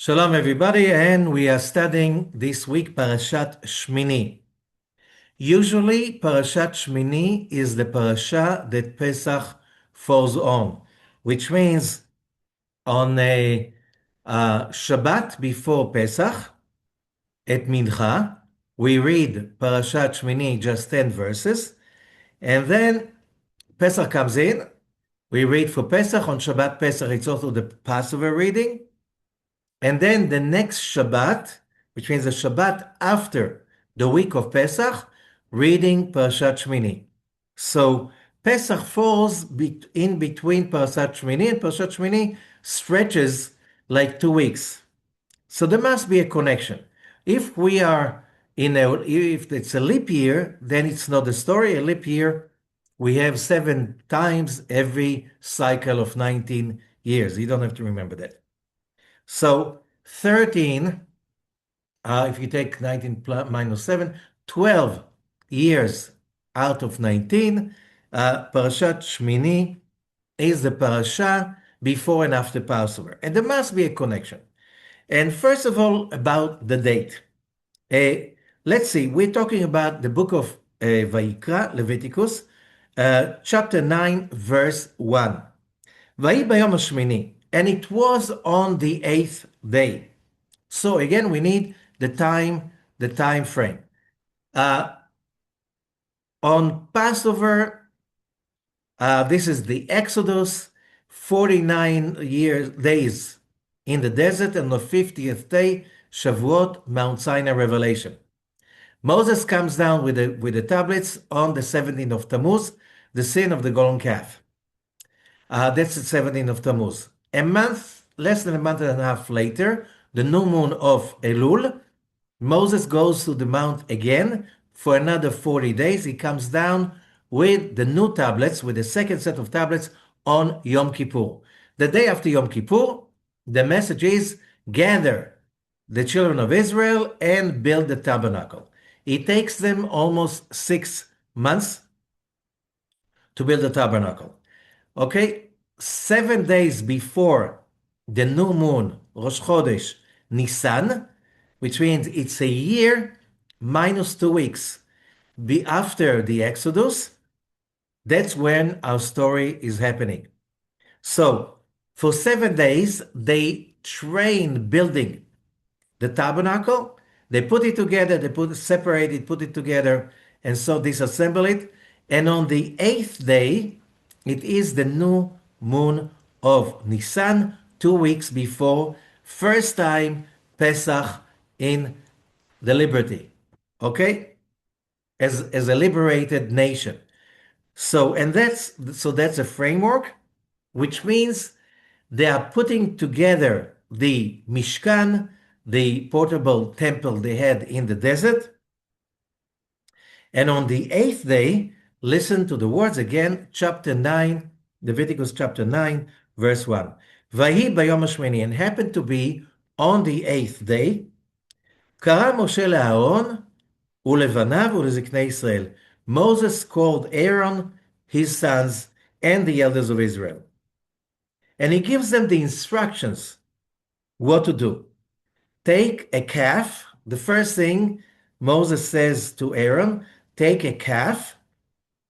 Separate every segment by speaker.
Speaker 1: Shalom everybody, and we are studying this week Parashat Shemini. Usually Parashat Shemini is the parasha that Pesach falls on, which means on a Shabbat before Pesach, at Mincha, we read Parashat Shemini, just 10 verses, and then Pesach comes in, we read for Pesach. On Shabbat Pesach, it's also the Passover reading. And then the next Shabbat, which means the Shabbat after the week of Pesach, reading Parashat Shemini. So Pesach falls in between Parashat Shemini, and Parashat Shemini stretches like 2 weeks. So there must be a connection. If we are if it's a leap year, then it's not a story. A leap year, we have 7 times every cycle of 19 years. You don't have to remember that. So 13, if you take 19 minus 7, 12 years out of 19, Parashat Shemini is the parasha before and after Passover. And there must be a connection. And first of all, about the date. Let's see, we're talking about the book of Vayikra, Leviticus, chapter 9, verse 1. Vayi bayom hashmini, and it was on the 8th day. So again, we need the time frame. On Passover, this is the Exodus, 49 days in the desert, and the 50th day, Shavuot, Mount Sinai revelation. Moses comes down with the tablets on the 17th of Tammuz, the sin of the golden calf. That's the 17th of Tammuz. Less than a month and a half later, the new moon of Elul, Moses goes to the mount again for another 40 days. He comes down with the new tablets, with the second set of tablets on Yom Kippur. The day after Yom Kippur, the message is gather the children of Israel and build the tabernacle. It takes them almost 6 months to build the tabernacle. Okay, 7 days before the new moon, Rosh Chodesh, Nisan, which means it's a year minus 2 weeks after the Exodus, that's when our story is happening. So for 7 days, they train building the tabernacle. They put it together, separate it, put it together, and so disassemble it. And on the 8th day, it is the new moon of Nisan, 2 weeks before, first time Pesach in the liberty, okay? As a liberated nation. So that's a framework, which means they are putting together the Mishkan, the portable temple they had in the desert. And on the 8th day, listen to the words again, chapter 9, Leviticus chapter 9, verse 1. Vahi bayom hashmini, and happened to be on the 8th day, Kara Moshe le'Aaron ulevanav uleziknei Israel. Moses called Aaron, his sons, and the elders of Israel. And he gives them the instructions what to do. Take a calf. The first thing Moses says to Aaron, take a calf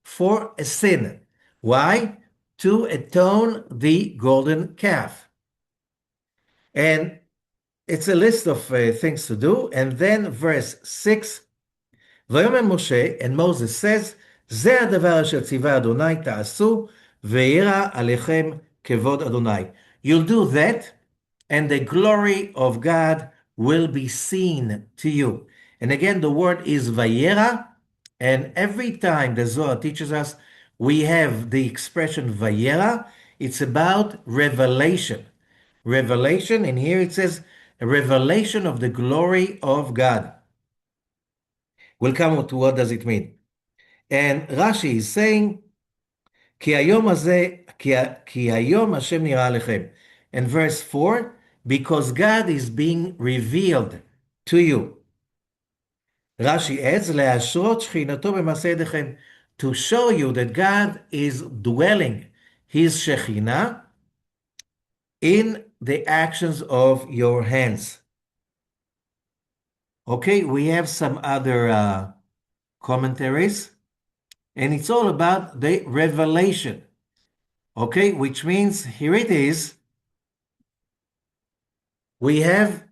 Speaker 1: for a sin. Why? To atone the golden calf. And it's a list of things to do. And then verse 6, ויאמר Moshe, and Moses says, זה הדבר אשר ציווה אדוני תעשו, וירא עליכם כבוד אדוני. You'll do that, and the glory of God will be seen to you. And again, the word is vayera, and every time the Zohar teaches us, we have the expression vayera. It's about revelation. Revelation, and here it says, a revelation of the glory of God. We'll come to what does it mean. And Rashi is saying, כי היום השם נראה לכם. And verse 4, because God is being revealed to you. Rashi adds, להשרות שכינתו במעשה ידיכם, to show you that God is dwelling his Shekhinah in the actions of your hands. Okay, we have some other commentaries, and it's all about the revelation. Okay, which means here it is. We have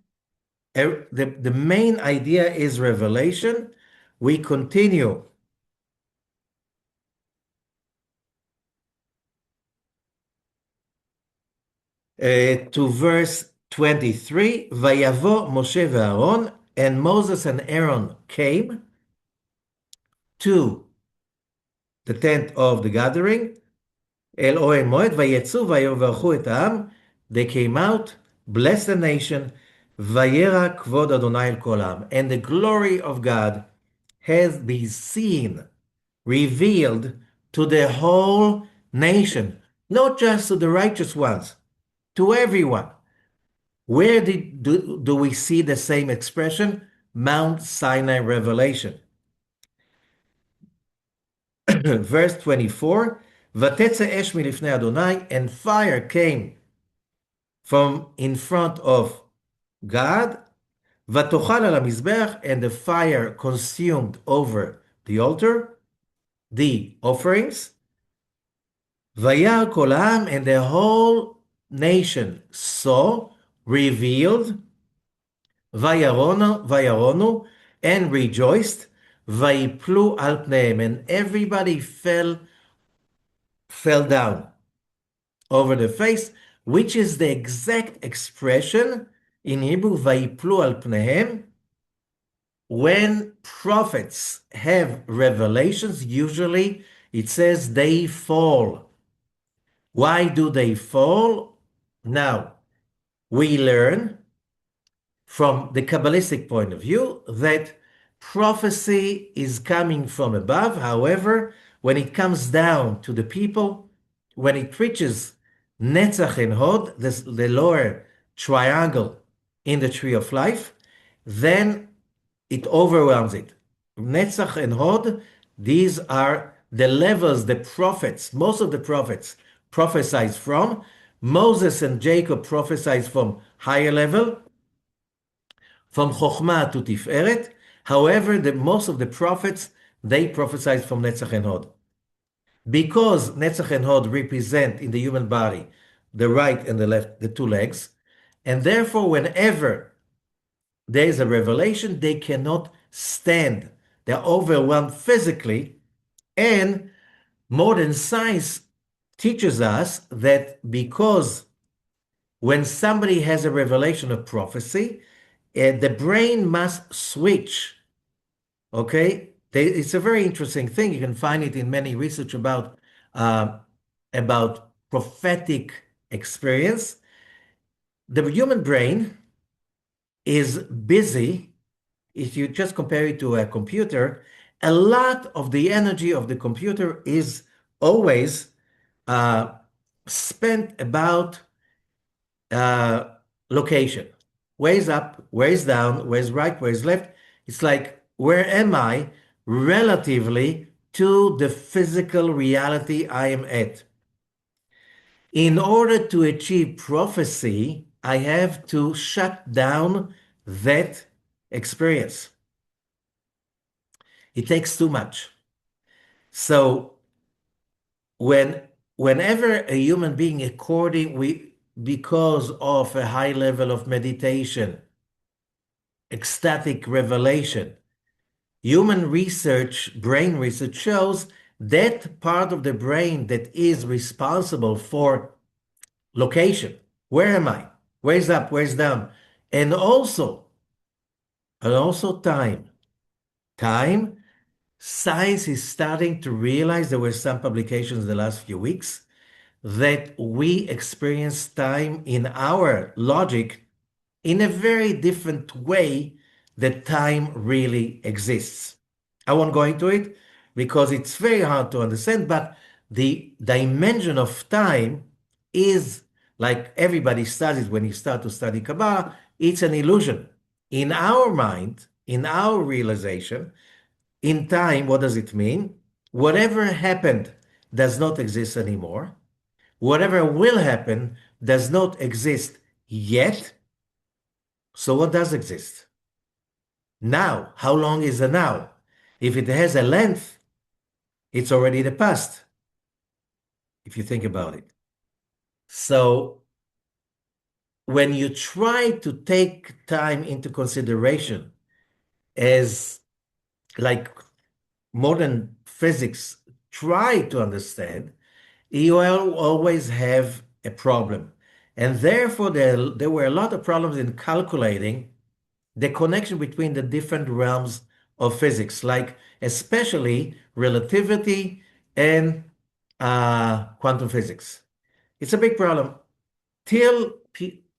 Speaker 1: the main idea is revelation. We continue to verse 23. Vayavo Moshe ve'Aaron, and Moses and Aaron came to the tent of the gathering, El Ohen Moed, Vayetzu Vayovarchu et Ha'am. They came out, blessed the nation, Vayera Kvod Adonai El Kol Ha'am. And the glory of God has been seen, revealed to the whole nation, not just to the righteous ones, to everyone. Where do we see the same expression? Mount Sinai revelation. Verse 24, Vatetze esh milifnei Adonai, and fire came from in front of God, Vatochal al hamizbeach, and the fire consumed over the altar, the offerings, Vayar kol ha'am, and the whole nation saw, revealed, Vayaronu, and rejoiced, Vayiplu al pneim, and everybody fell down over the face, which is the exact expression in Hebrew, Vayiplu al pneim. When prophets have revelations, usually it says they fall. Why do they fall? Now, we learn from the Kabbalistic point of view that prophecy is coming from above. However, when it comes down to the people, when it reaches Netzach and Hod, the lower triangle in the tree of life, then it overwhelms it. Netzach and Hod, these are the levels the prophets, most of the prophets prophesied from. Moses and Jacob prophesied from higher level, from Chokhmah to Tiferet. However, most of the prophets, they prophesied from Netzach and Hod. Because Netzach and Hod represent in the human body the right and the left, the two legs, and therefore whenever there is a revelation, they cannot stand. They're overwhelmed physically, and modern science teaches us that because when somebody has a revelation of prophecy, the brain must switch. Okay, it's a very interesting thing. You can find it in many research about prophetic experience. The human brain is busy. If you just compare it to a computer, a lot of the energy of the computer is always spent about location. Where's up, where's down, where's right, where's left. It's like, where am I relatively to the physical reality I am at? In order to achieve prophecy, I have to shut down that experience. It takes too much. So whenever a human being, because of a high level of meditation, ecstatic revelation, human research, brain research shows that part of the brain that is responsible for location. Where am I? Where's up? Where's down? And also time. Time. Science is starting to realize, there were some publications the last few weeks, that we experience time in our logic in a very different way that time really exists. I won't go into it because it's very hard to understand, but the dimension of time is, like everybody studies when you start to study Kabbalah, it's an illusion. In our mind, in our realization, in time, what does it mean? Whatever happened does not exist anymore. Whatever will happen does not exist yet. So what does exist? Now. How long is the now? If it has a length, it's already the past, if you think about it. So when you try to take time into consideration as like modern physics try to understand, you will always have a problem. And therefore, there were a lot of problems in calculating the connection between the different realms of physics, like especially relativity and quantum physics. It's a big problem. Till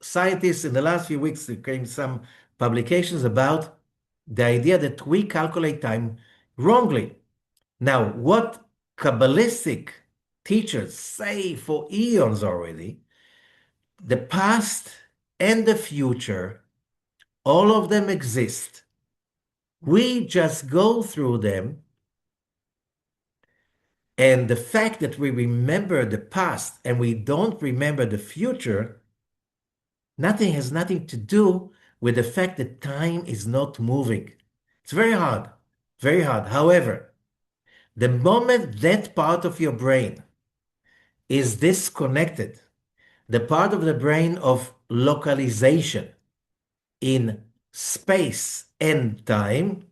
Speaker 1: scientists in the last few weeks, there came some publications about the idea that we calculate time wrongly. Now, what Kabbalistic teachers say for eons already, the past and the future, all of them exist. We just go through them, and the fact that we remember the past and we don't remember the future, nothing has nothing to do with the fact that time is not moving. It's very hard, very hard. However, the moment that part of your brain is disconnected, the part of the brain of localization in space and time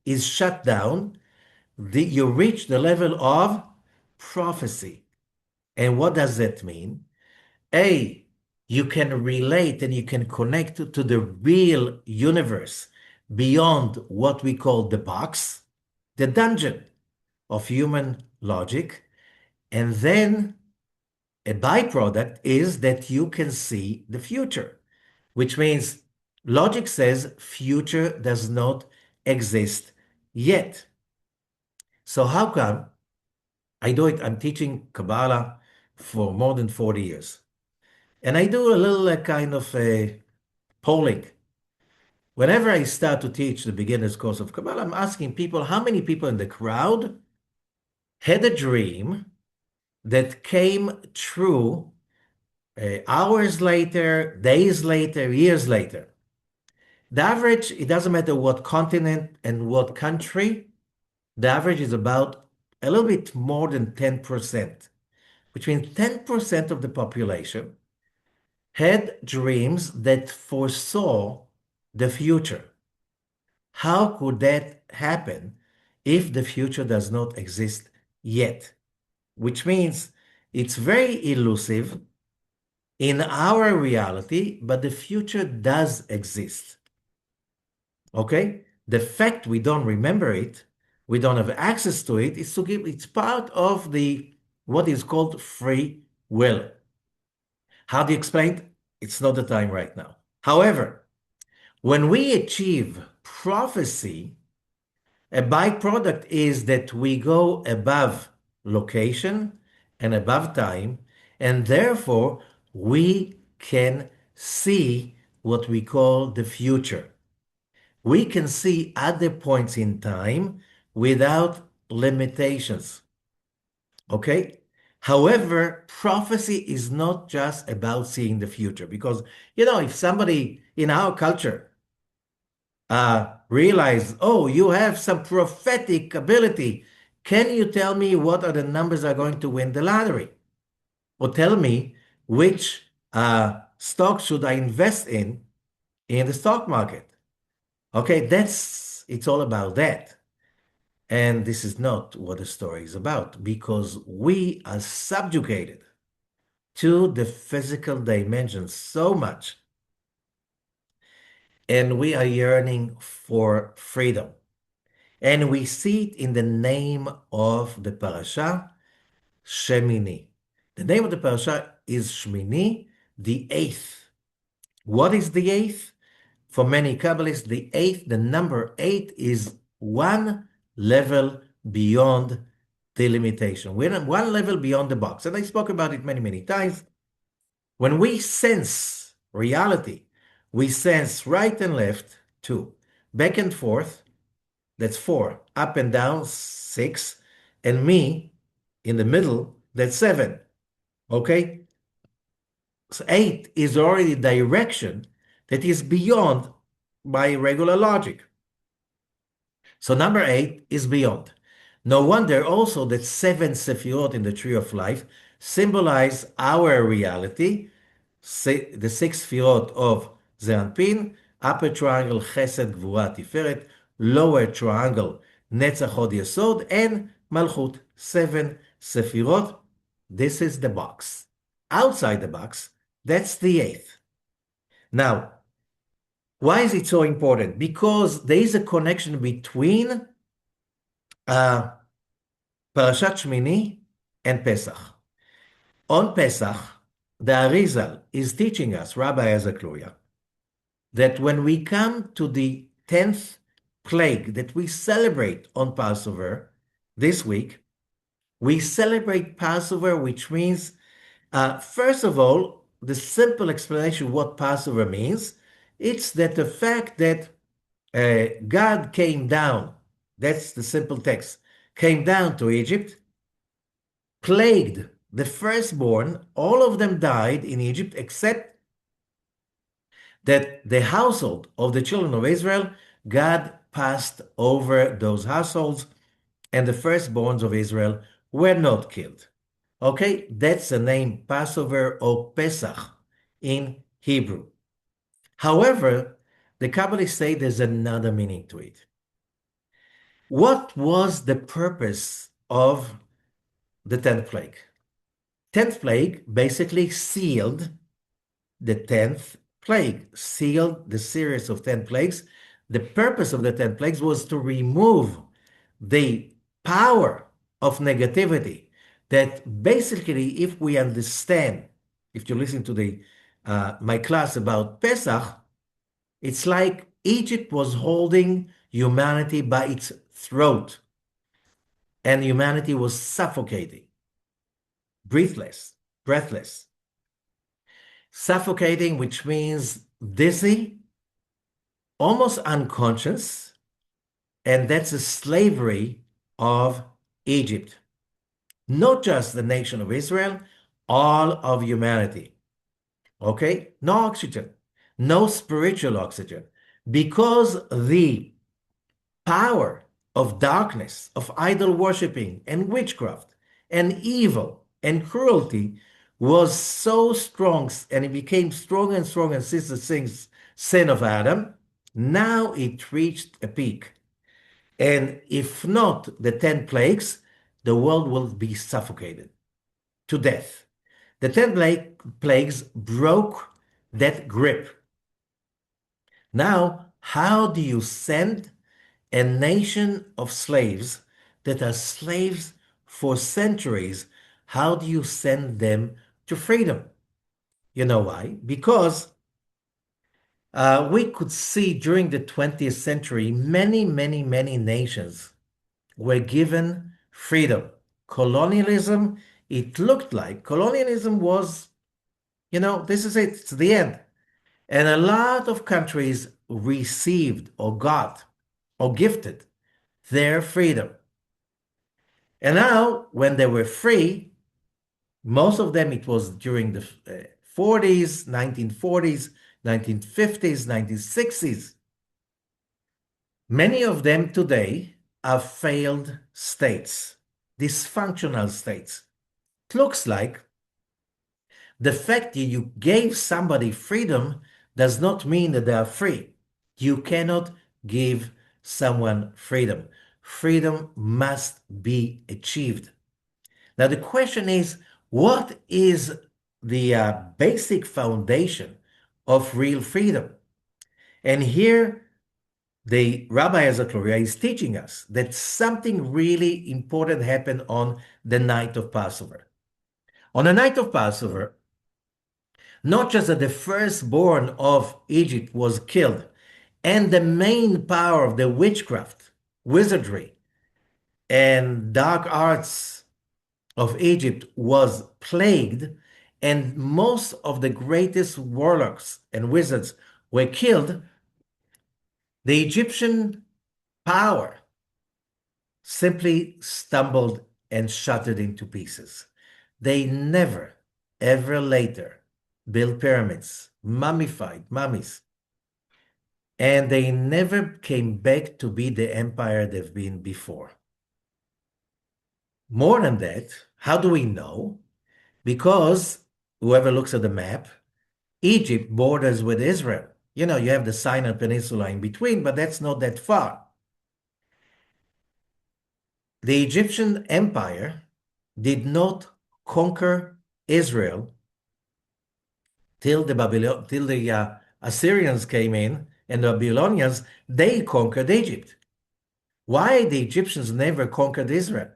Speaker 1: is shut down, you reach the level of prophecy. And what does that mean? A, you can relate and you can connect to the real universe beyond what we call the box, the dungeon of human logic. And then a byproduct is that you can see the future, which means logic says future does not exist yet. So how come I do it? I'm teaching Kabbalah for more than 40 years. And I do a little kind of a polling. Whenever I start to teach the beginner's course of Kabbalah, I'm asking people how many people in the crowd had a dream that came true hours later, days later, years later. The average, it doesn't matter what continent and what country, the average is about a little bit more than 10%. Between 10% of the population had dreams that foresaw the future. How could that happen if the future does not exist yet? Which means it's very elusive in our reality, but the future does exist. Okay? The fact we don't remember it, we don't have access to it, is to give it's part of the what is called free will. How do you explain it? It's not the time right now. However, when we achieve prophecy, a byproduct is that we go above location and above time, and therefore we can see what we call the future. We can see other points in time without limitations. Okay? However, prophecy is not just about seeing the future because, if somebody in our culture realize, oh, you have some prophetic ability, can you tell me what are the numbers are going to win the lottery? Or tell me which stock should I invest in the stock market? Okay, it's all about that. And this is not what the story is about because we are subjugated to the physical dimension so much. And we are yearning for freedom. And we see it in the name of the Parashah, Shemini. The name of the Parashah is Shemini, the eighth. What is the eighth? For many Kabbalists, the number eight is one level beyond the limitation. We're one level beyond the box. And I spoke about it many, many times. When we sense reality, we sense right and left, two, back and forth, that's four, up and down, six, and me in the middle, that's seven. Okay? So 8 is already direction that is beyond my regular logic. So number 8 is beyond. No wonder also that 7 Sefirot in the Tree of Life symbolize our reality, the 6 Sefirot of Zeranpin, upper triangle Chesed Gvura Tiferet, lower triangle Netzach Hod Yesod, and Malchut, 7 Sefirot. This is the box. Outside the box, that's the 8th. Now, why is it so important? Because there is a connection between uh, Parashat Shemini and Pesach. On Pesach, the Arizal is teaching us, Rabbi Ezekluya, that when we come to the 10th plague that we celebrate on Passover this week, we celebrate Passover, which means, first of all, the simple explanation of what Passover means, it's that the fact that God came down, that's the simple text, came down to Egypt, plagued the firstborn, all of them died in Egypt, except that the household of the children of Israel, God passed over those households, and the firstborns of Israel were not killed. Okay, that's the name Passover or Pesach in Hebrew. However, the Kabbalists say there's another meaning to it. What was the purpose of the 10th plague? 10th plague basically sealed the 10th plague, sealed the series of 10 plagues. The purpose of the 10 plagues was to remove the power of negativity that basically, if we understand, if you listen to my class about Pesach, it's like Egypt was holding humanity by its throat and humanity was suffocating, breathless. Suffocating, which means dizzy, almost unconscious, and that's the slavery of Egypt. Not just the nation of Israel, all of humanity. Okay? No oxygen, no spiritual oxygen, because the power of darkness, of idol worshiping and witchcraft and evil and cruelty was so strong, and it became stronger and stronger since the sin of Adam. Now it reached a peak. And if not the 10 plagues, the world will be suffocated to death. The 10 plagues broke that grip. Now, how do you send a nation of slaves that are slaves for centuries? How do you send them to freedom? You know why? Because we could see during the 20th century, many nations were given freedom. Colonialism, it looked like colonialism was, this is it, it's the end. And a lot of countries received or got or gifted their freedom. And now, when they were free, most of them, it was during the 40s, 1940s, 1950s, 1960s. Many of them today are failed states, dysfunctional states. It looks like the fact that you gave somebody freedom does not mean that they are free. You cannot give someone freedom. Freedom must be achieved. Now, the question is, what is the basic foundation of real freedom? And here, the Rabbi Ezekluya is teaching us that something really important happened on the night of Passover. On the night of Passover, not just that the firstborn of Egypt was killed, and the main power of the witchcraft, wizardry, and dark arts of Egypt was plagued, and most of the greatest warlocks and wizards were killed, the Egyptian power simply stumbled and shattered into pieces. They never, ever later built pyramids, mummified mummies, and they never came back to be the empire they've been before. More than that, how do we know? Because whoever looks at the map, Egypt borders with Israel. You know, you have the Sinai Peninsula in between, but that's not that far. The Egyptian Empire did not conquer Israel till the Assyrians came in and the Babylonians, they conquered Egypt. Why the Egyptians never conquered Israel?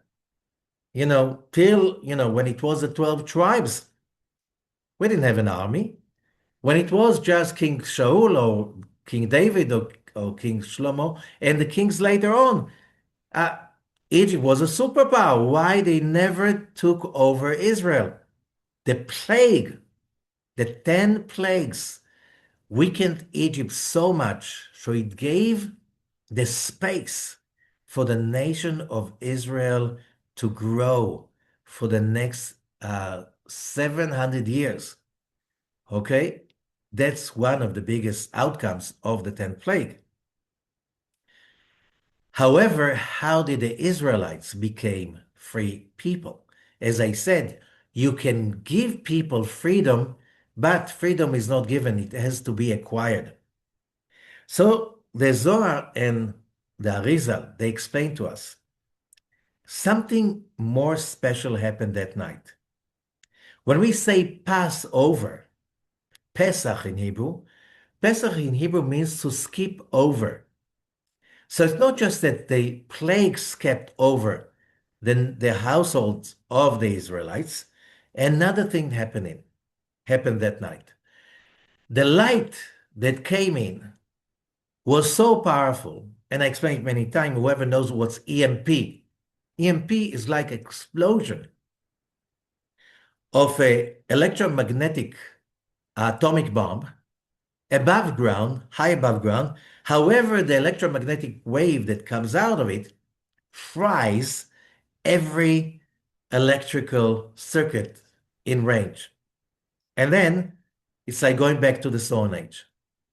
Speaker 1: Till, when it was the 12 tribes, we didn't have an army. When it was just King Shaul or King David or King Shlomo and the kings later on, uh, Egypt was a superpower. Why they never took over Israel? The plague, the 10 plagues weakened Egypt so much, so it gave the space for the nation of Israel to grow for the next 700 years. Okay? That's one of the biggest outcomes of the 10th plague. However, how did the Israelites become free people? As I said, you can give people freedom, but freedom is not given. It has to be acquired. So the Zohar and the Arizal, they explain to us something more special happened that night. When we say Passover, Pesach in Hebrew means to skip over. So it's not just that the plagues kept over the households of the Israelites. Another thing happened that night. The light that came in was so powerful, and I explained many times, whoever knows what's EMP. EMP is like explosion of a electromagnetic atomic bomb above ground, high above ground. However, the electromagnetic wave that comes out of it fries every electrical circuit in range. And then it's like going back to the Stone Age.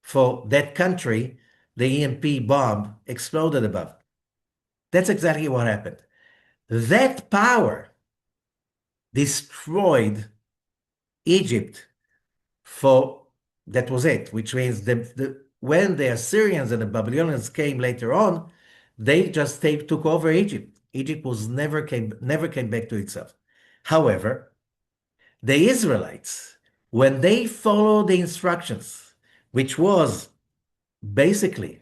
Speaker 1: For that country, the EMP bomb exploded above. That's exactly what happened. That power destroyed Egypt that was it, which means when the Assyrians and the Babylonians came later on, they just took over Egypt. Egypt never came back to itself. However, the Israelites, when they followed the instructions, which was basically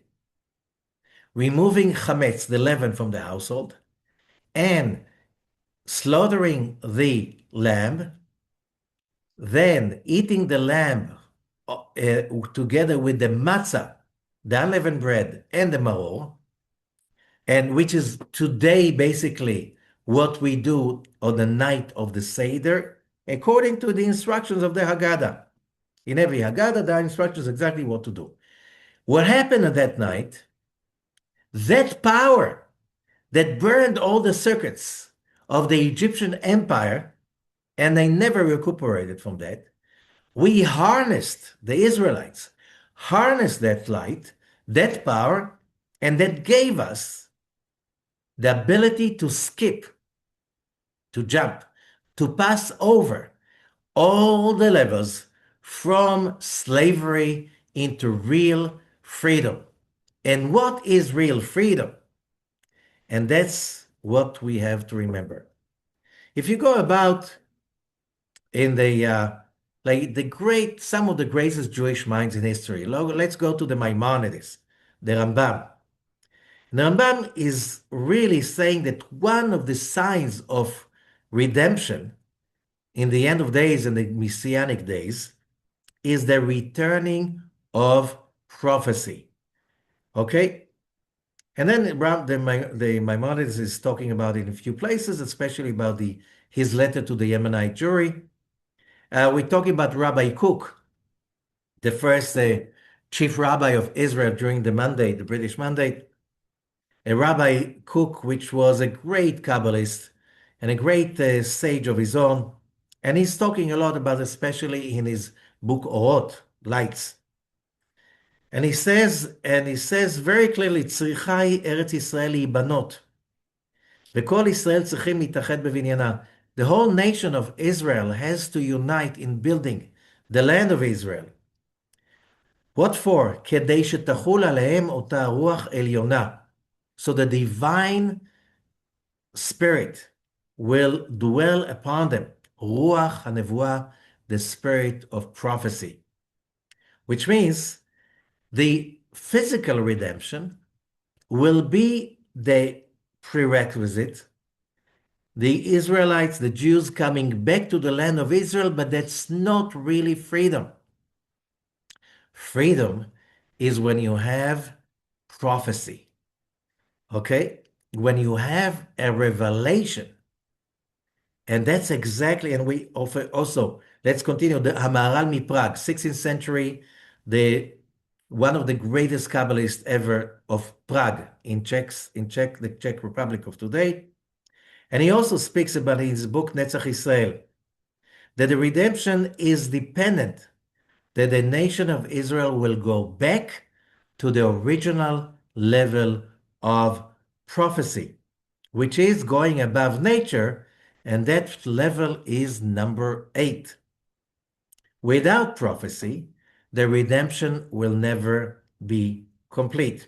Speaker 1: removing chametz, the leaven, from the household, and slaughtering the lamb, then eating the lamb together with the matzah, the unleavened bread, and the maror, and which is today basically what we do on the night of the Seder, according to the instructions of the Haggadah. In every Haggadah, there are instructions exactly what to do. What happened at that night, that power that burned all the circuits of the Egyptian empire, and they never recuperated from that, the Israelites harnessed that light, that power, and that gave us the ability to skip, to jump, to pass over all the levels from slavery into real freedom. And what is real freedom? And that's what we have to remember. If you go about in some of the greatest Jewish minds in history, let's go to the Maimonides, the Rambam. The Rambam is really saying that one of the signs of redemption in the end of days and the messianic days is the returning of prophecy. Okay? And then the Maimonides is talking about it in a few places, especially about his letter to the Yemenite Jewry. We're talking about Rabbi Cook, the first chief rabbi of Israel during the British Mandate. A Rabbi Cook, which was a great Kabbalist and a great sage of his own. And he's talking a lot about, especially in his book Orot, lights. And he says very clearly, צריכה היא ארץ ישראל להיבנות. וכל ישראל צריכים להתאחד בבניינה. The whole nation of Israel has to unite in building the land of Israel. What for? כדי שתחול עליהם אותה רוח עליונה. So the divine spirit will dwell upon them. רוח הנבואה, the spirit of prophecy. Which means the physical redemption will be the prerequisite. The Israelites, the Jews coming back to the land of Israel, but that's not really freedom. Freedom is when you have prophecy, okay? When you have a revelation. And that's exactly, and we also, let's continue, the Amaral Prague, 16th century, one of the greatest Kabbalists ever of Prague the Czech Republic of today. And he also speaks about in his book, Netzach Israel, that the redemption is dependent, that the nation of Israel will go back to the original level of prophecy, which is going above nature, and that level is number 8. Without prophecy, the redemption will never be complete.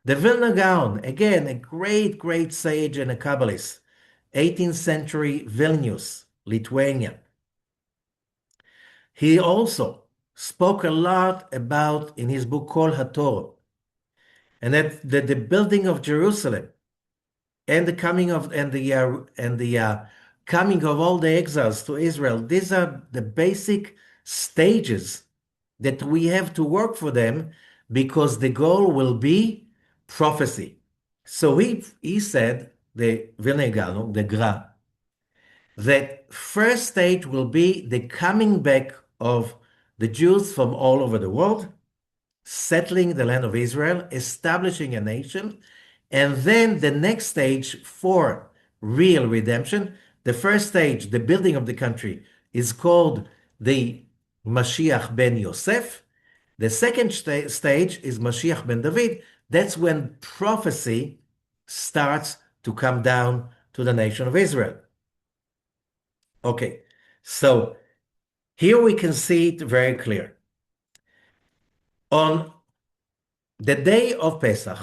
Speaker 1: The Vilna Gaon, again, a great, great sage and a Kabbalist, 18th century Vilnius, Lithuania. He also spoke a lot about, in his book called HaTorah, and that the building of Jerusalem and the coming of coming of all the exiles to Israel, these are the basic stages that we have to work for them, because the goal will be prophecy. So he said, the Vilna Gaon, the Gra, that first stage will be the coming back of the Jews from all over the world, settling the land of Israel, establishing a nation, and then the next stage for real redemption, the first stage, the building of the country, is called the Mashiach ben Yosef. The second stage is Mashiach ben David. That's when prophecy starts to come down to the nation of Israel. Okay, so here we can see it very clear. On the day of Pesach,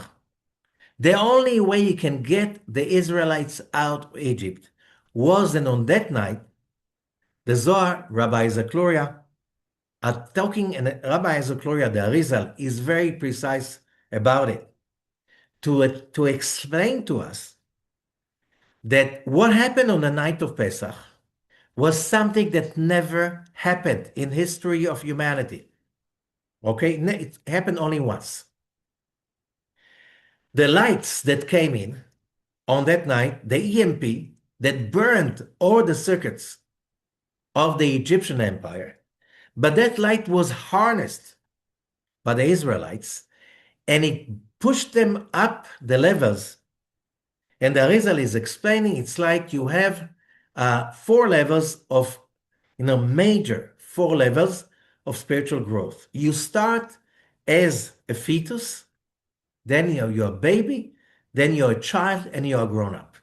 Speaker 1: the only way you can get the Israelites out of Egypt was, and on that night, the Zohar, Rabbi Zakloria, are talking, and Rabbi Zakloria, the Arizal, is very precise about it, to explain to us that what happened on the night of Pesach was something that never happened in history of humanity. Okay, it happened only once. The lights that came in on that night, the EMP that burned all the circuits of the Egyptian empire, but that light was harnessed by the Israelites, and it pushed them up the levels. And the Arizal is explaining, it's like you have 4 levels of, major 4 levels of spiritual growth. You start as a fetus, then you're a baby, then you're a child, and you're a grown-up.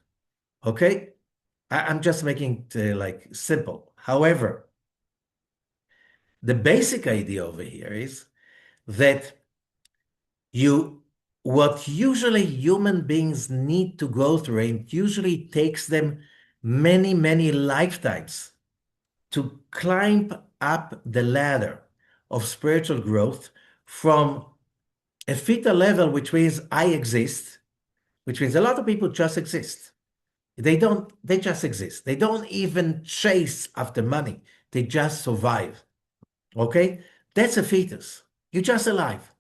Speaker 1: Okay? I'm just making it simple. However, the basic idea over here is that what usually human beings need to go through, and it usually takes them many, many lifetimes to climb up the ladder of spiritual growth from a fetal level, which means I exist, which means a lot of people just exist. They just exist. They don't even chase after money. They just survive. Okay? That's a fetus. You're just alive.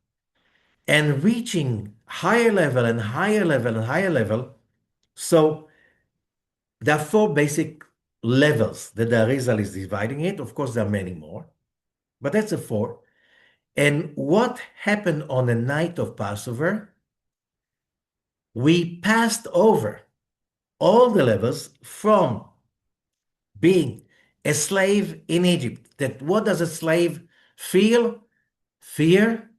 Speaker 1: And reaching higher level and higher level and higher level. So there are 4 basic levels that the Arizal is dividing it. Of course, there are many more, but that's the 4. And what happened on the night of Passover? We passed over all the levels from being a slave in Egypt. That what does a slave feel fear.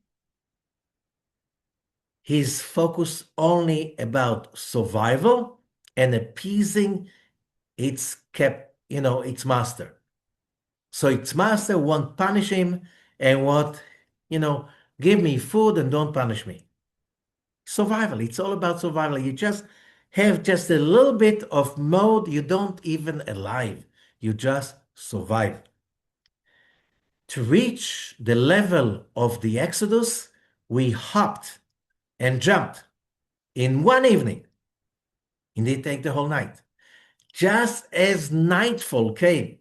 Speaker 1: He's focused only about survival and appeasing its master. So its master won't punish him and won't, give me food and don't punish me. Survival. It's all about survival. You just have just a little bit of mode. You don't even alive. You just survive. To reach the level of the Exodus, we hopped and jumped in one evening. It didn't take the whole night. Just as nightfall came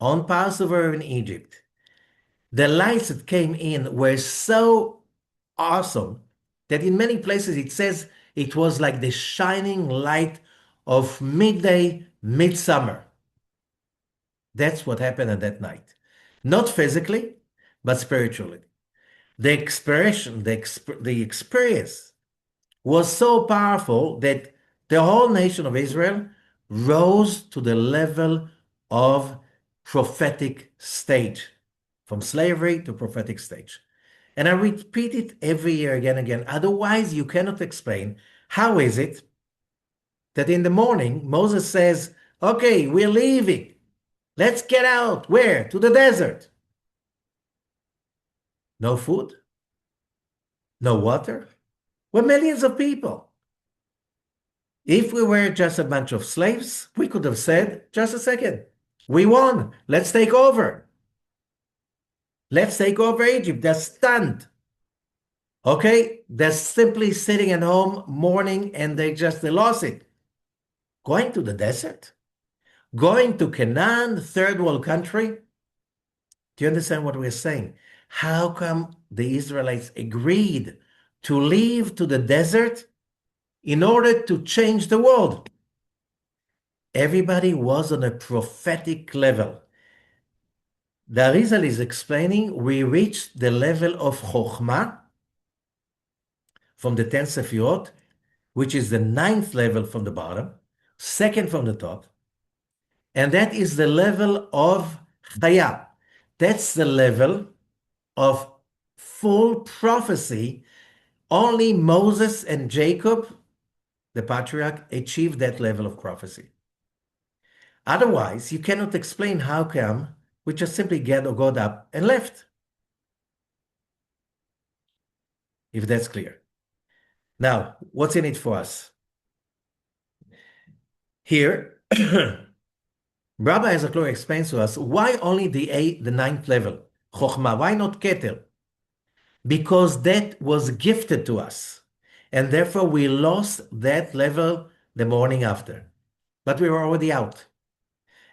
Speaker 1: on Passover in Egypt, the lights that came in were so awesome that in many places it says it was like the shining light of midday, midsummer. That's what happened at that night. Not physically, but spiritually. The expression, the experience was so powerful that the whole nation of Israel rose to the level of prophetic stage, from slavery to prophetic stage. And I repeat it every year again and again. Otherwise, you cannot explain how is it that in the morning Moses says, okay, we're leaving. Let's get out. Where? To the desert. No food, no water. We're millions of people. If we were just a bunch of slaves, we could have said, just a second, we won. Let's take over. Let's take over Egypt. They're stunned. Okay? They're simply sitting at home mourning and they lost it. Going to the desert? Going to Canaan, third world country? Do you understand what we're saying? How come the Israelites agreed to leave to the desert in order to change the world? Everybody was on a prophetic level. The Arizal is explaining we reached the level of Chokhmah from the 10 Sefirot, which is the 9th level from the bottom, second from the top, and that is the level of Chaya. That's the level of full prophecy. Only Moses and Jacob, the patriarch, achieved that level of prophecy. Otherwise, you cannot explain how come we just simply got up and left. If that's clear. Now, what's in it for us? Here, Rabbi Zohar explains to us why only the 9th level, Chokhmah, why not Keter? Because that was gifted to us. And therefore we lost that level the morning after. But we were already out.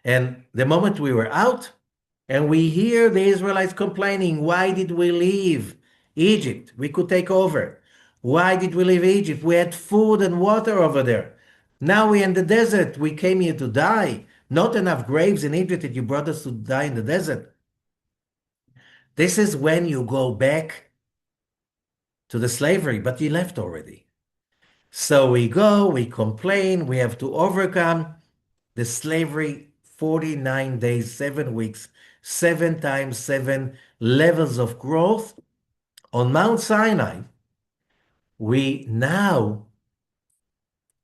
Speaker 1: And the moment we were out, and we hear the Israelites complaining, why did we leave Egypt? We could take over. Why did we leave Egypt? We had food and water over there. Now we're in the desert. We came here to die. Not enough graves in Egypt that you brought us to die in the desert. This is when you go back to the slavery, but you left already. So we go, we complain, we have to overcome the slavery, 49 days, 7 weeks, 7 times 7 levels of growth. On Mount Sinai, we now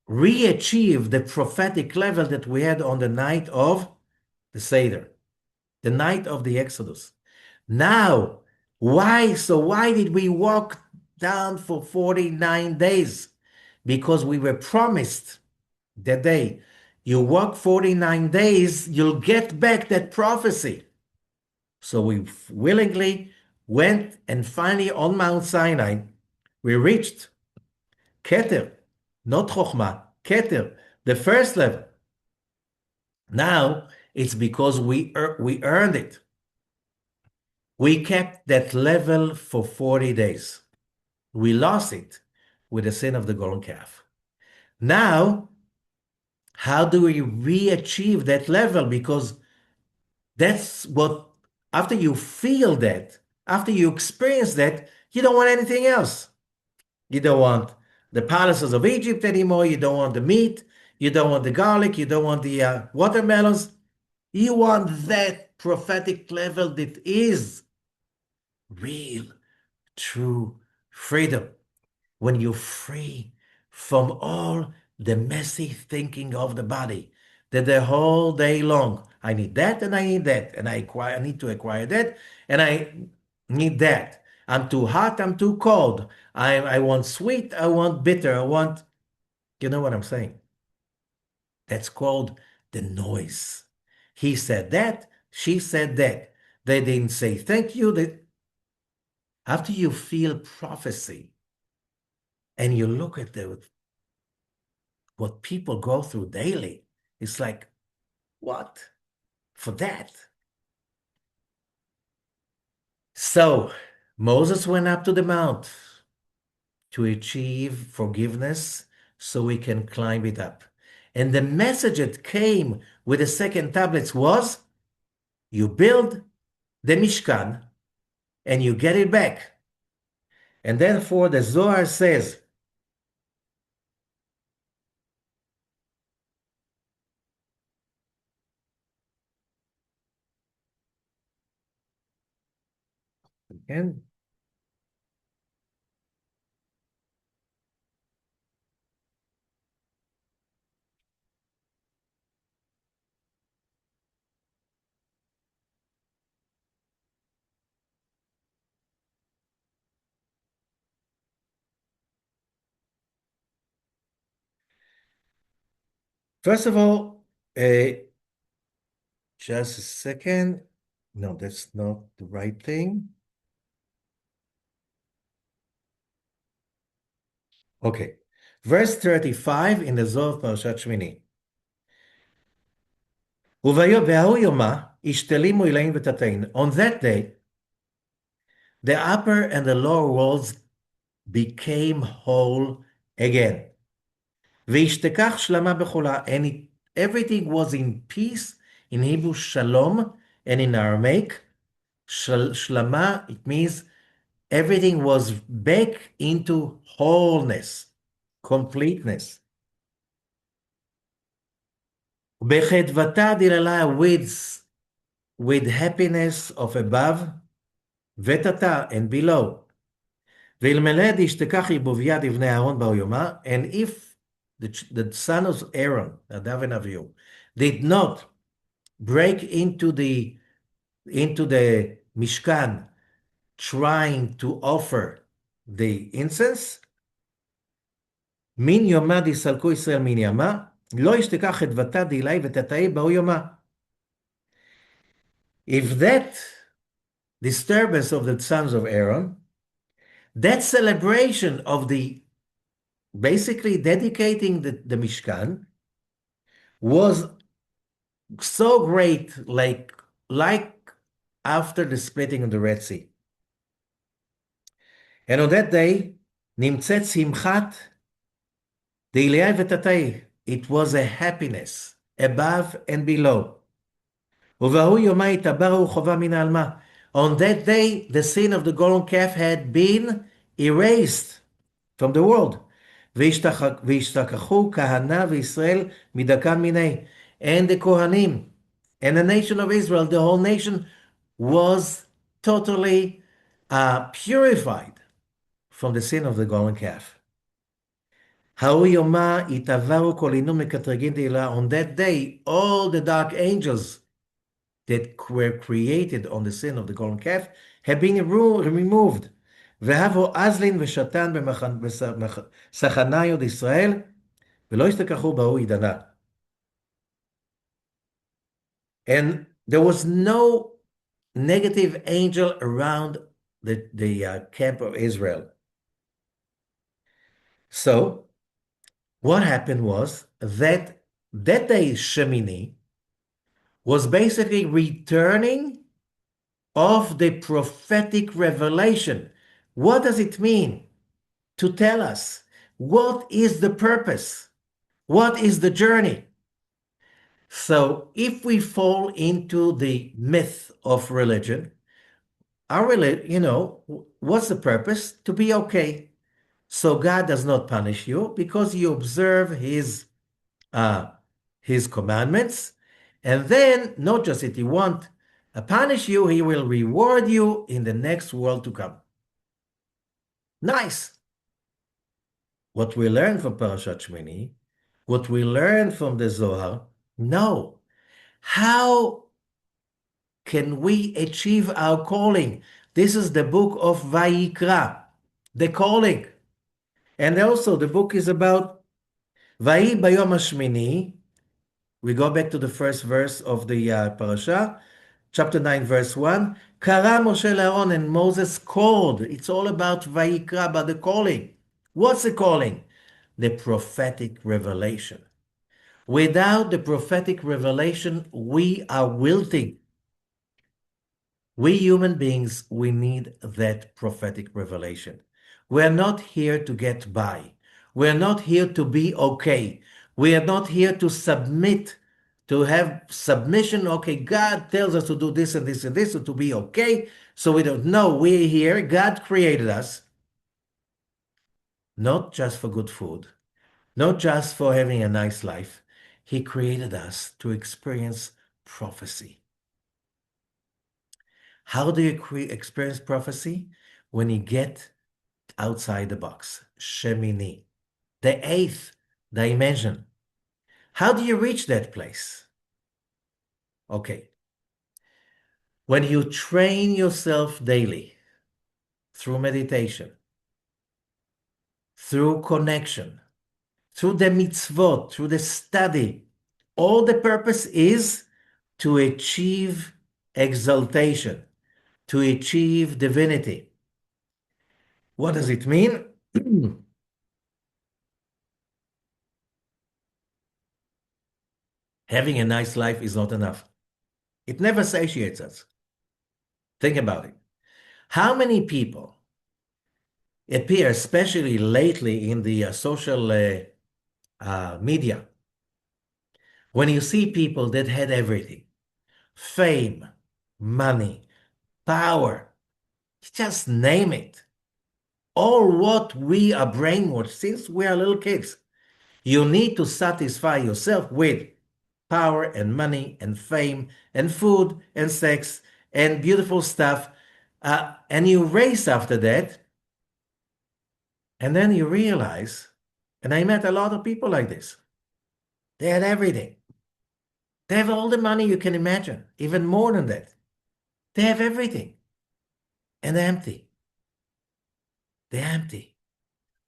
Speaker 1: re-achieve the prophetic level that we had on the night of the Seder, the night of the Exodus. Now, why? So why did we walk down for 49 days? Because we were promised that day, you walk 49 days, you'll get back that prophecy. So we willingly went, and finally on Mount Sinai, we reached Keter, not Chokhmah, Keter, the first level. Now it's because we earned it. We kept that level for 40 days. We lost it with the sin of the golden calf. Now, how do we re-achieve that level? Because that's what, after you feel that, after you experience that, you don't want anything else. You don't want the palaces of Egypt anymore. You don't want the meat. You don't want the garlic. You don't want the watermelons. You want that prophetic level that is real, true freedom. When you're free from all the messy thinking of the body, that the whole day long, I need that and I need that, and I need to acquire that, and I need that. I'm too hot, I'm too cold. I want sweet, I want bitter, I want, you know what I'm saying? That's called the noise. He said that, she said that. They didn't say thank you. After you feel prophecy and you look at what people go through daily, it's like, what? For that? So Moses went up to the mount to achieve forgiveness so we can climb it up. And the message that came with the second tablets was, you build the Mishkan and you get it back. And therefore the Zohar says, and first of all, just a second. No, that's not the right thing. Okay. Verse 35 in the Zohar Parashat Shemini. וההוא יומא, השתלימו אלוהים ותתאין. On that day, the upper and the lower worlds became whole again. וישתכח שלמה בכולה, and everything was in peace, in Hebrew shalom, and in Aramaic, shlama, it means everything was back into wholeness, completeness. בחדוותה דיללה with happiness of above, ותתה and below. ואלמלא דשתכח ערבוביה דבני אהרון באו יומא, and if the son of Aaron, Nadav and Avihu, did not break into the Mishkan trying to offer the incense, מן יומא דסלקו ישראל מן ימה, לא ישתכח חדוותה דילאי ותתאי באו יומא. If that disturbance of the sons of Aaron, that celebration of the basically dedicating the Mishkan was so great, like after the splitting of the Red Sea. And on that day, נמצאת שמחת דילאי ותתאי. It was a happiness above and below. ובהוא יומא יתעברו חובה מן העלמה. On that day, the sin of the golden calf had been erased from the world. וישתכחו כהנה וישראל מדקן מיני. And the Kohanim and the nation of Israel, the whole nation, was totally purified from the sin of the golden calf. ההוא יומא יתעברו כל עינום מקטרגין דהילה. On that day, all the dark angels that were created on the sin of the golden calf have been removed. והבו אזלין ושתן בסכניו ישראל, ולא ישתכחו בהוא עידנה. And there was no negative angel around the camp of Israel. So what happened was that day Shemini was basically returning of the prophetic revelation. What does it mean? To tell us what is the purpose? What is the journey? So if we fall into the myth of religion, what's the purpose? To be okay. So God does not punish you because you observe his commandments. And then, not just that you want Punish you, he will reward you in the next world to come. Nice. What we learn from Parashat Shemini, what we learn from the Zohar, no. How can we achieve our calling? This is the book of Vayikra, the calling. And also the book is about Vayi Bayom HaShmini. We go back to the first verse of the Parashah, chapter 9, verse 1. Kara Moshe Aaron, and Moses called. It's all about Vayikra, about the calling. What's the calling? The prophetic revelation. Without the prophetic revelation, we are wilting. We human beings, we need that prophetic revelation. We're not here to get by. We're not here to be okay. We are not here to submit, to have submission. Okay, God tells us to do this and this and this, so to be okay. So we don't know. We're here. God created us, not just for good food, not just for having a nice life. He created us to experience prophecy. How do you experience prophecy? When you get outside the box, Shemini, the eighth dimension. How do you reach that place? Okay. When you train yourself daily through meditation, through connection, through the mitzvot, through the study, all the purpose is to achieve exaltation, to achieve divinity. What does it mean? Having a nice life is not enough. It never satiates us. Think about it. How many people appear, especially lately in the social media, when you see people that had everything, fame, money, power, just name it, all what we are brainwashed since we are little kids. You need to satisfy yourself with power and money and fame and food and sex and beautiful stuff. And you race after that. And then you realize, and I met a lot of people like this, they had everything. They have all the money you can imagine, even more than that. They have everything. And they're empty. They're empty.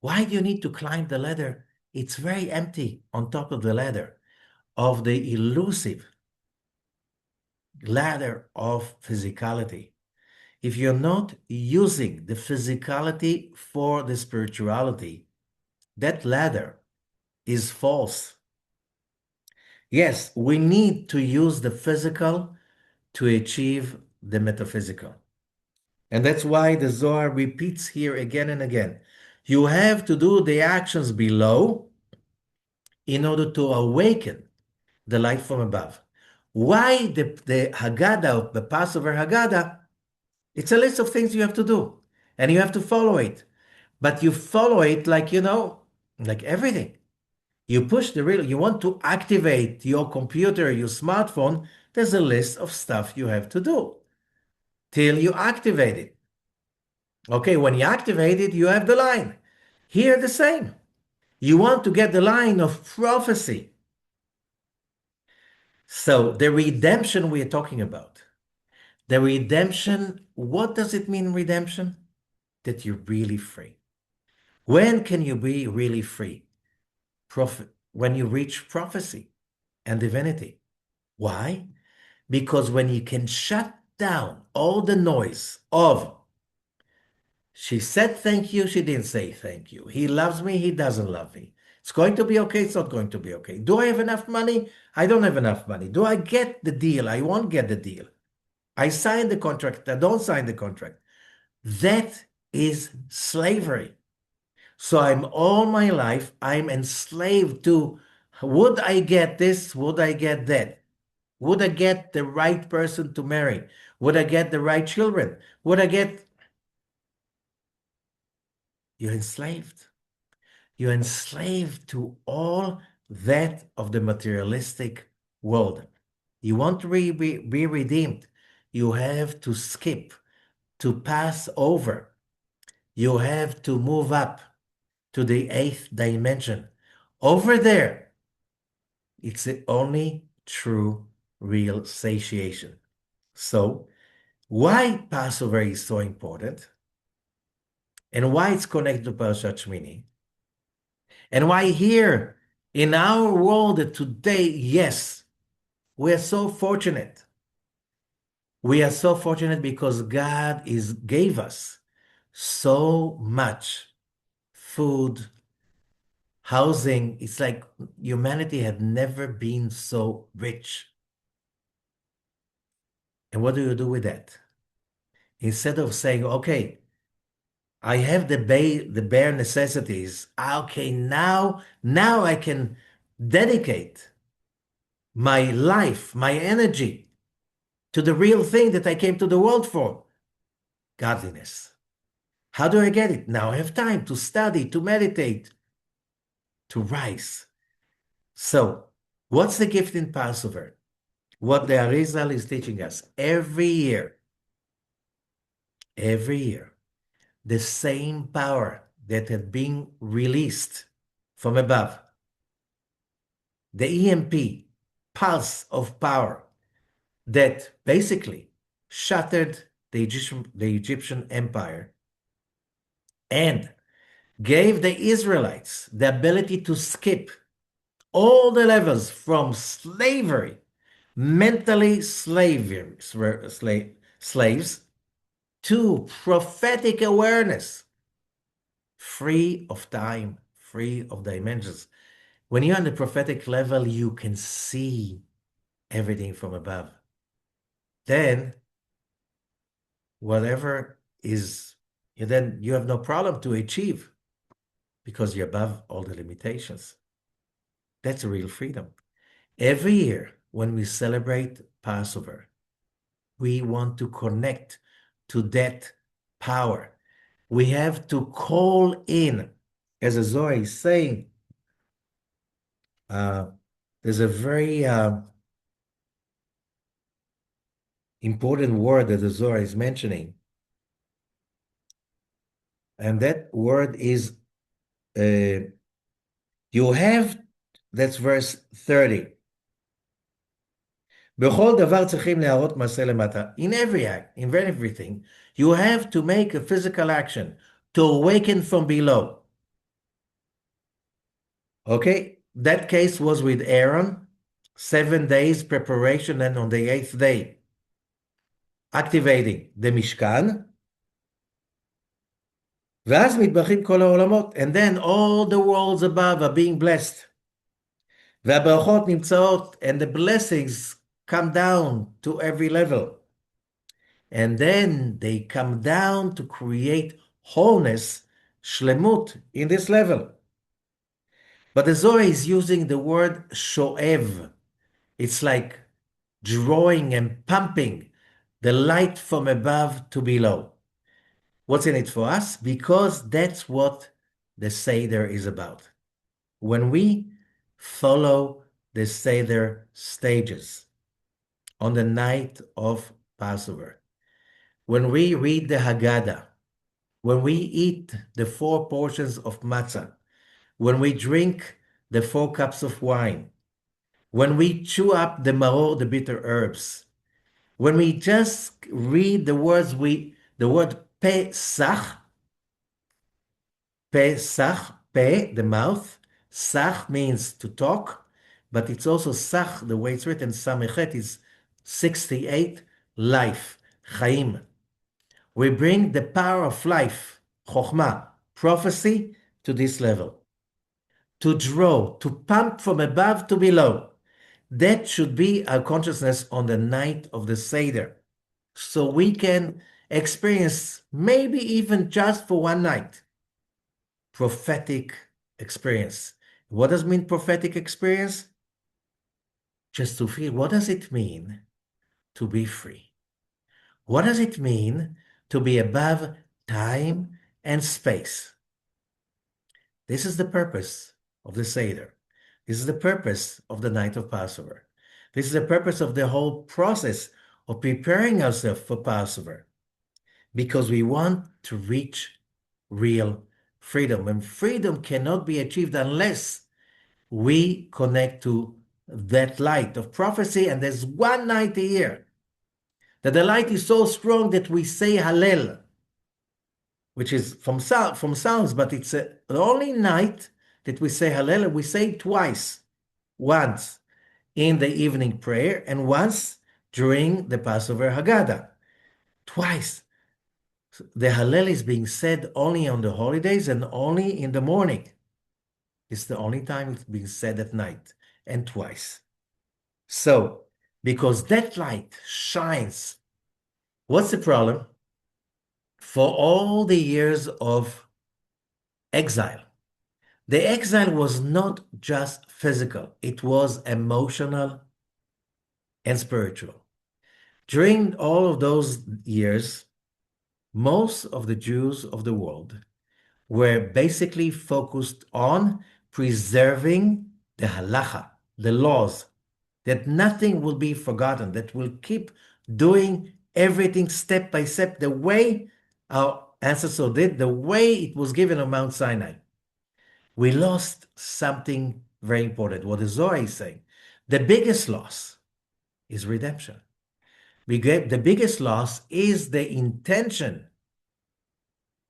Speaker 1: Why do you need to climb the ladder? It's very empty on top of the ladder, of the elusive ladder of physicality. If you're not using the physicality for the spirituality, that ladder is false. Yes, we need to use the physical to achieve the metaphysical. And that's why the Zohar repeats here again and again. You have to do the actions below in order to awaken the light from above. Why the Haggadah, the Passover Haggadah? It's a list of things you have to do, and you have to follow it. But you follow it like, like everything. You push the real, you want to activate your computer, your smartphone, there's a list of stuff you have to do till you activate it. Okay, when you activate it, you have the line. Here, the same. You want to get the line of prophecy. So, the redemption we're talking about, the redemption, what does it mean, redemption? That you're really free. When can you be really free? When you reach prophecy and divinity. Why? Because when you can shut down all the noise of she said thank you, she didn't say thank you. He loves me, he doesn't love me. It's going to be okay, it's not going to be okay. Do I have enough money? I don't have enough money. Do I get the deal? I won't get the deal. I sign the contract, I don't sign the contract. That is slavery. So I'm all my life, I'm enslaved to would I get this? Would I get that? Would I get the right person to marry? Would I get the right children? Would I get... You're enslaved. You're enslaved to all that of the materialistic world. You want to be redeemed. you have to skip, to pass over. You have to move up to the 8th dimension. Over there, it's the only true, real satiation. So, why Passover is so important, and why it's connected to Parashat Shemini, and why here in our world today, yes, we are so fortunate. We are so fortunate because God gave us so much food, housing. It's like humanity had never been so rich. And what do you do with that? Instead of saying, okay, I have the bare necessities. Okay, now I can dedicate my life, my energy to the real thing that I came to the world for, godliness. How do I get it? Now I have time to study, to meditate, to rise. So, what's the gift in Passover? What the Arizal is teaching us every year, the same power that had been released from above, the EMP, pulse of power that basically shattered the Egyptian empire and gave the Israelites the ability to skip all the levels from slavery, mentally slaves, to prophetic awareness, free of time, free of dimensions. When you're on the prophetic level, you can see everything from above. Then, whatever is, then you have no problem to achieve because you're above all the limitations. That's real freedom. Every year, when we celebrate Passover, we want to connect to that power. We have to call in, as a Zohar is saying, there's a very important word that the Zohar is mentioning, and that word is you have, that's verse 30. בכל דבר צריכים להראות מעשה למטה. In every act, in everything, you have to make a physical action to awaken from below. Okay, that case was with Aaron, 7 days preparation, and on the 8th day, activating the Mishkan, ואז מתברכים כל העולמות, and then all the worlds above are being blessed. והברכות נמצאות, and the blessings come down to every level. And then they come down to create wholeness, shlemut, in this level. But the Zohar is using the word shoev. It's like drawing and pumping the light from above to below. What's in it for us? Because that's what the Seder is about. When we follow the Seder stages on the night of Passover, when we read the Haggadah, when we eat the 4 portions of matzah, when we drink the 4 cups of wine, when we chew up the maror, the bitter herbs, when we just read the words, the word Pesach, Pesach, Pe, the mouth, Sach means to talk, but it's also Sach, the way it's written, Samechet is 68, life, Chaim. We bring the power of life, Chokhmah, prophecy, to this level. To draw, to pump from above to below. That should be our consciousness on the night of the Seder. So we can experience, maybe even just for one night, prophetic experience. What does mean prophetic experience? Just to feel, what does it mean to be free? What does it mean to be above time and space? This is the purpose of the Seder. This is the purpose of the night of Passover. This is the purpose of the whole process of preparing ourselves for Passover because we want to reach real freedom. And freedom cannot be achieved unless we connect to that light of prophecy. And there's one night a year that the light is so strong that we say Hallel, which is from sounds, but it's the only night that we say Hallel, and we say it twice, once in the evening prayer and once during the Passover Haggadah. Twice. The Hallel is being said only on the holidays and only in the morning. It's the only time it's being said at night, and twice. So, because that light shines, what's the problem? For all the years of exile, the exile was not just physical, it was emotional and spiritual. During all of those years, most of the Jews of the world were basically focused on preserving the halacha, the laws, that nothing will be forgotten, that will keep doing everything step by step the way our ancestors did, the way it was given on Mount Sinai. We lost something very important. What the Zohar is saying, the biggest loss is redemption. The biggest loss is the intention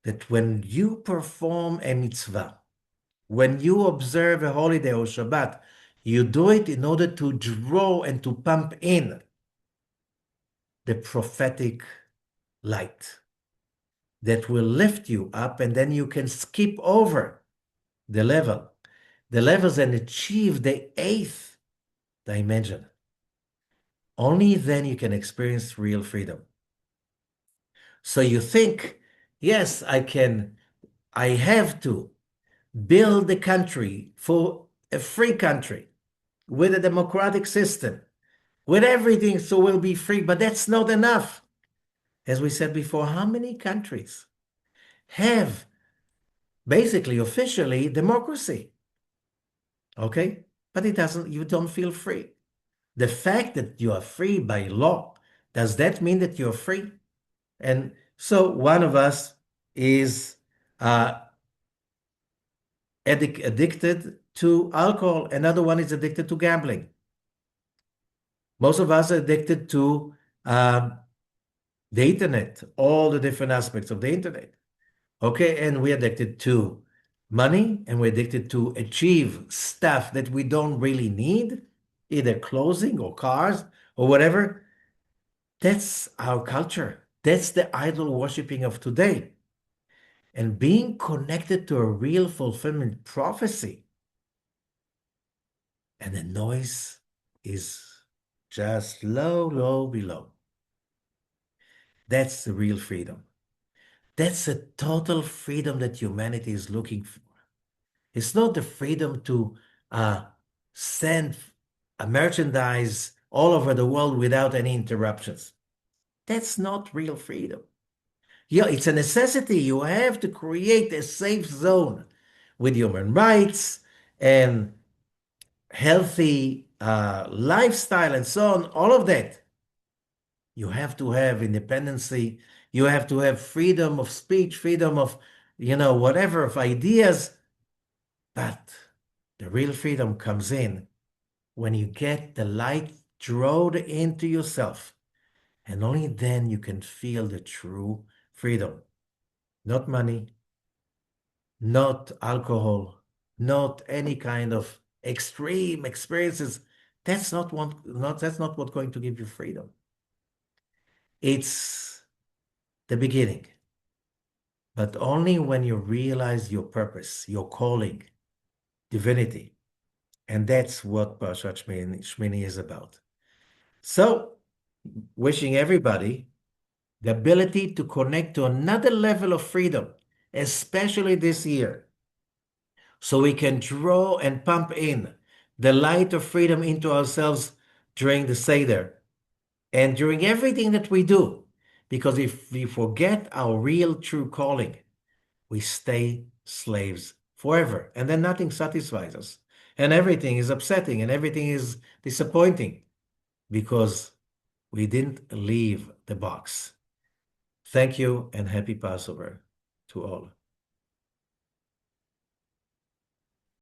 Speaker 1: that when you perform a mitzvah, when you observe a holiday or Shabbat, you do it in order to draw and to pump in the prophetic light that will lift you up, and then you can skip over the levels and achieve the eighth dimension. Only then you can experience real freedom. So you think, yes, I have to build the country for a free country with a democratic system, with everything, so we'll be free. But that's not enough. As we said before, how many countries have basically officially democracy? Okay? But you don't feel free. The fact that you are free by law, does that mean that you're free? And so one of us is addicted to alcohol, another one is addicted to gambling. Most of us are addicted to the internet, all the different aspects of the internet. Okay, and we're addicted to money, and we're addicted to achieve stuff that we don't really need, either clothing or cars or whatever. That's our culture. That's the idol worshiping of today. And being connected to a real fulfillment prophecy, and the noise is just low, low below. That's the real freedom. That's a total freedom that humanity is looking for. It's not the freedom to send a merchandise all over the world without any interruptions. That's not real freedom. Yeah, it's a necessity. You have to create a safe zone with human rights and healthy lifestyle and so on, all of that. You have to have independency. You have to have freedom of speech, freedom of, whatever, of ideas. But the real freedom comes in when you get the light drawn into yourself. And only then you can feel the true freedom. Not money, not alcohol, not any kind of extreme experiences. That's not what's going to give you freedom. It's the beginning. But only when you realize your purpose, your calling, divinity. And that's what Parashat Shemini is about. So, wishing everybody the ability to connect to another level of freedom, especially this year, so we can draw and pump in the light of freedom into ourselves during the Seder and during everything that we do. Because if we forget our real true calling, we stay slaves forever. And then nothing satisfies us. And everything is upsetting and everything is disappointing because We didn't leave the box. Thank you and happy Passover to all.